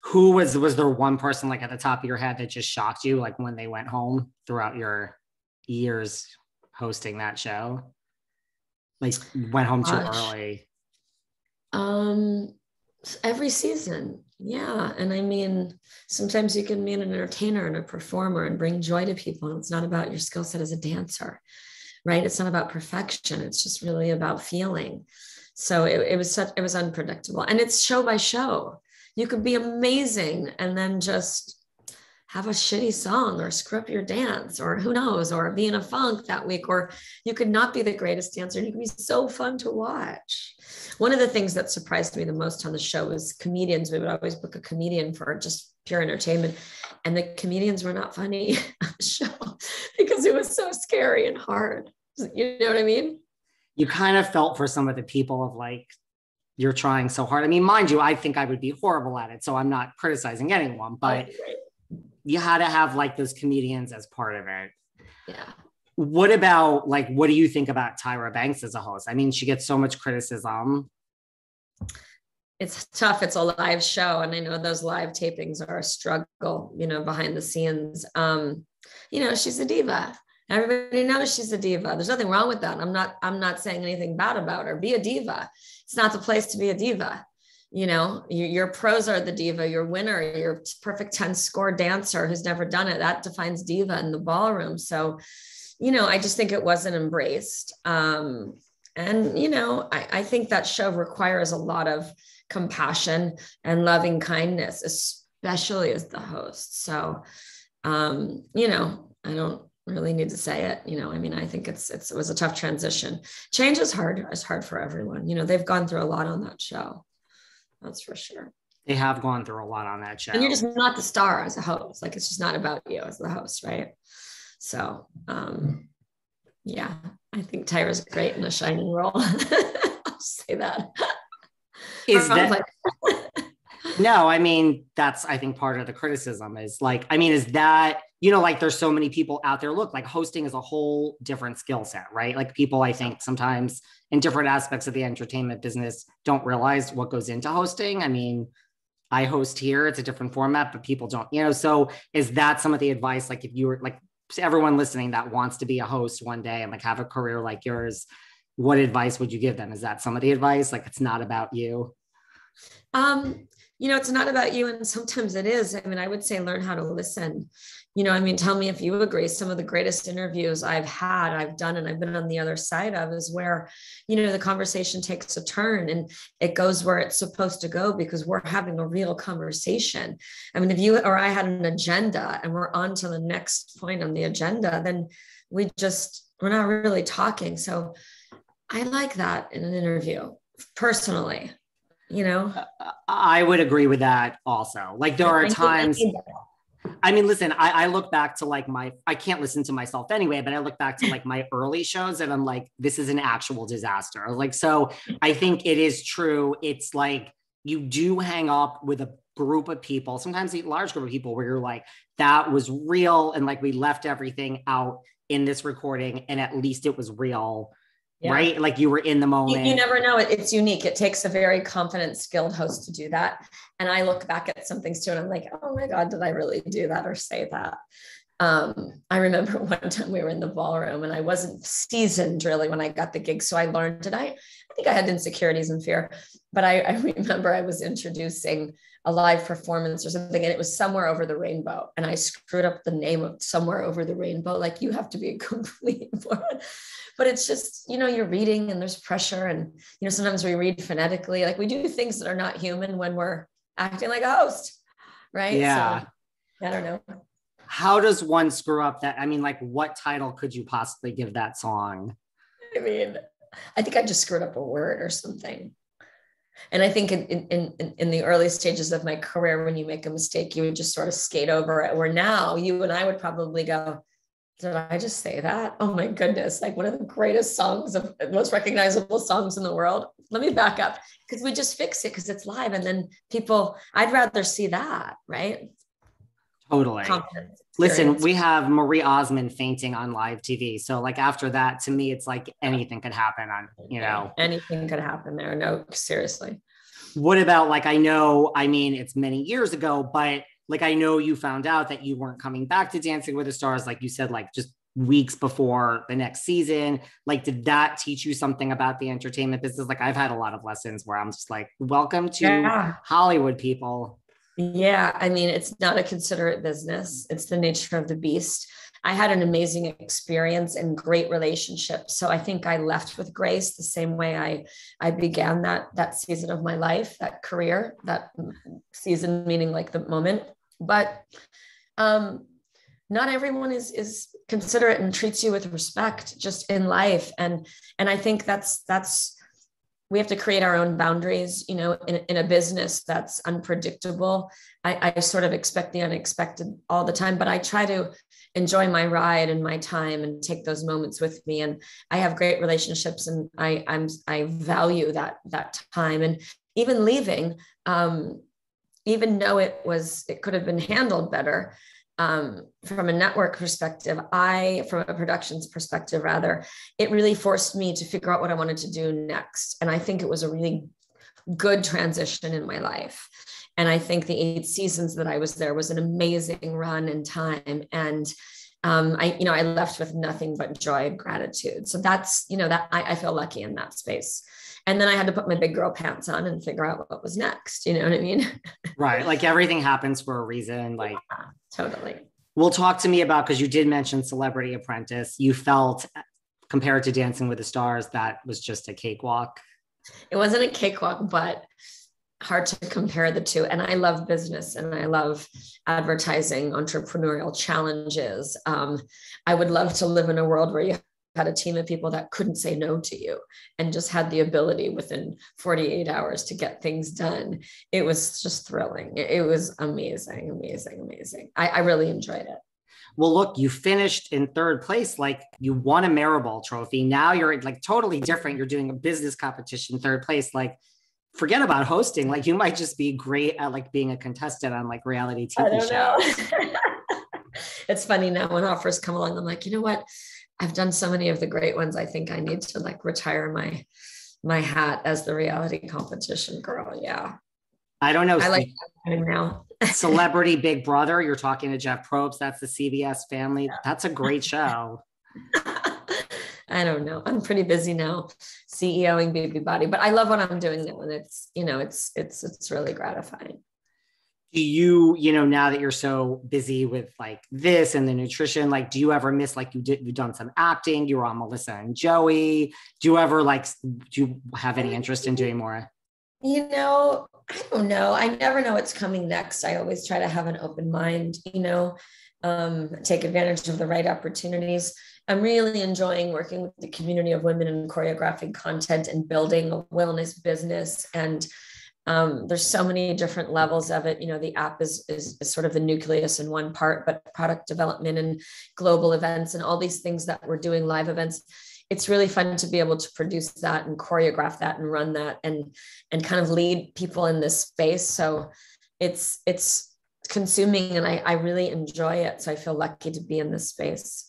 Who was there one person like at the top of your head that just shocked you, like when they went home throughout your years hosting that show? Like went home too early. Every season. Yeah. And I mean, sometimes you can be an entertainer and a performer and bring joy to people. And it's not about your skill set as a dancer, right? It's not about perfection. It's just really about feeling. So it was unpredictable. And it's show by show. You could be amazing and then just have a shitty song or screw up your dance or who knows, or be in a funk that week, or you could not be the greatest dancer and you can be so fun to watch. One of the things that surprised me the most on the show was comedians. We would always book a comedian for just pure entertainment. And the comedians were not funny on the show because it was so scary and hard. You know what I mean? You kind of felt for some of the people of like, you're trying so hard. I mean, mind you, I think I would be horrible at it. So I'm not criticizing anyone, but you had to have like those comedians as part of it. Yeah. What about like, what do you think about Tyra Banks as a host? I mean, she gets so much criticism. It's tough. It's a live show. And I know those live tapings are a struggle, you know, behind the scenes. You know, she's a diva. Everybody knows she's a diva. There's nothing wrong with that. I'm not saying anything bad about her. Be a diva. It's not the place to be a diva. You know, your pros are the diva, your winner, your perfect 10 score dancer who's never done it. That defines diva in the ballroom. So, you know, I just think it wasn't embraced. And, you know, I think that show requires a lot of compassion and loving kindness, especially as the host. So, you know, I don't really need to say it. You know, I mean, I think it was a tough transition. Change is hard. It's hard for everyone. You know, they've gone through a lot on that show. That's for sure. They have gone through a lot on that show. And you're just not the star as a host. Like, it's just not about you as the host, right? So, yeah, I think Tyra's great in a shining role. I'll say that. No, I mean, that's, I think part of the criticism is like, I mean, is that, you know, like there's so many people out there, look, like hosting is a whole different skill set, right? Like people, I think sometimes in different aspects of the entertainment business don't realize what goes into hosting. I mean, I host here, it's a different format, but people don't, you know, so is that some of the advice? Like if you were like everyone listening that wants to be a host one day and like have a career like yours, what advice would you give them? Is that some of the advice? Like, it's not about you. You know, it's not about you. And sometimes it is. I mean, I would say learn how to listen. You know, I mean, tell me if you agree. Some of the greatest interviews I've done, and I've been on the other side of, is where, you know, the conversation takes a turn and it goes where it's supposed to go because we're having a real conversation. I mean, if you or I had an agenda and we're on to the next point on the agenda, then we're not really talking. So I like that in an interview personally. You know, I would agree with that also. Like there are times, I mean, listen, I look back to like I can't listen to myself anyway, but I look back to like my early shows and I'm like, this is an actual disaster. Like, so I think it is true. It's like, you do hang up with a group of people, sometimes a large group of people where you're like, that was real. And like, we left everything out in this recording and at least it was real. Yeah. Right? Like you were in the moment. You never know. It's unique. It takes a very confident, skilled host to do that. And I look back at some things too, and I'm like, oh my God, did I really do that or say that? I remember one time we were in the ballroom and I wasn't seasoned really when I got the gig. So I learned it. I think I had insecurities and fear, but I remember I was introducing a live performance or something, and it was Somewhere Over the Rainbow. And I screwed up the name of Somewhere Over the Rainbow. Like, you have to be a complete moron. But it's just, you know, you're reading and there's pressure. And, you know, sometimes we read phonetically, like we do things that are not human when we're acting like a host. Right. Yeah. So, I don't know. How does one screw up that? I mean, like, what title could you possibly give that song? I mean, I think I just screwed up a word or something. And I think in the early stages of my career, when you make a mistake, you would just sort of skate over it. Where now you and I would probably go, did I just say that? Oh my goodness. Like one of the greatest songs, of most recognizable songs in the world. Let me back up, because we just fix it because it's live. And then I'd rather see that, right? Totally. Listen, we have Marie Osmond fainting on live TV. So like after that, to me, it's like anything could happen on, you know. Anything could happen there. No, seriously. What about like, I know, I mean, it's many years ago, but like, I know you found out that you weren't coming back to Dancing with the Stars, like you said, like just weeks before the next season. Like, did that teach you something about the entertainment business? Like, I've had a lot of lessons where I'm just like, welcome to Yeah. Hollywood, people. Yeah, I mean, it's not a considerate business. It's the nature of the beast. I had an amazing experience and great relationships. So I think I left with grace the same way I began that season of my life, that career, that season meaning like the moment. But not everyone is considerate and treats you with respect just in life. And I think that's we have to create our own boundaries, you know, in a business that's unpredictable. I sort of expect the unexpected all the time, but I try to enjoy my ride and my time and take those moments with me. And I have great relationships, and I value that time. And even leaving, even though it could have been handled better, from a network perspective, from a productions perspective, rather, it really forced me to figure out what I wanted to do next. And I think it was a really good transition in my life. And I think the 8 seasons that I was there was an amazing run in time. And I left with nothing but joy and gratitude. So that's, that I feel lucky in that space. And then I had to put my big girl pants on and figure out what was next. You know what I mean? Right. Like everything happens for a reason. Like, yeah, totally. Well, talk to me about, because you did mention Celebrity Apprentice. You felt, compared to Dancing with the Stars, that was just a cakewalk. It wasn't a cakewalk, but hard to compare the two. And I love business and I love advertising, entrepreneurial challenges. I would love to live in a world where you had a team of people that couldn't say no to you and just had the ability within 48 hours to get things done. It was just thrilling. It was amazing, amazing, amazing. I really enjoyed it. Well, look, you finished in 3rd place. Like, you won a Maribel trophy. Now you're like totally different. You're doing a business competition, 3rd place. Like, forget about hosting. Like, you might just be great at like being a contestant on like reality TV shows. It's funny now when offers come along, I'm like, you know what? I've done so many of the great ones. I think I need to like retire my hat as the reality competition girl. Yeah. I don't know. I like that now. Celebrity Big Brother. You're talking to Jeff Probst. That's the CBS family. That's a great show. I don't know. I'm pretty busy now, CEOing Baby Body, but I love what I'm doing now. And it's really gratifying. Do you, now that you're so busy with like this and the nutrition, like, do you ever miss, like you've done some acting, you were on Melissa and Joey. Do you ever do you have any interest in doing more? I don't know. I never know what's coming next. I always try to have an open mind, take advantage of the right opportunities. I'm really enjoying working with the community of women and choreographing content and building a wellness business. And there's so many different levels of it. The app is sort of the nucleus in one part, but product development and global events and all these things that we're doing, live events. It's really fun to be able to produce that and choreograph that and run that and kind of lead people in this space. So it's consuming and I really enjoy it. So I feel lucky to be in this space.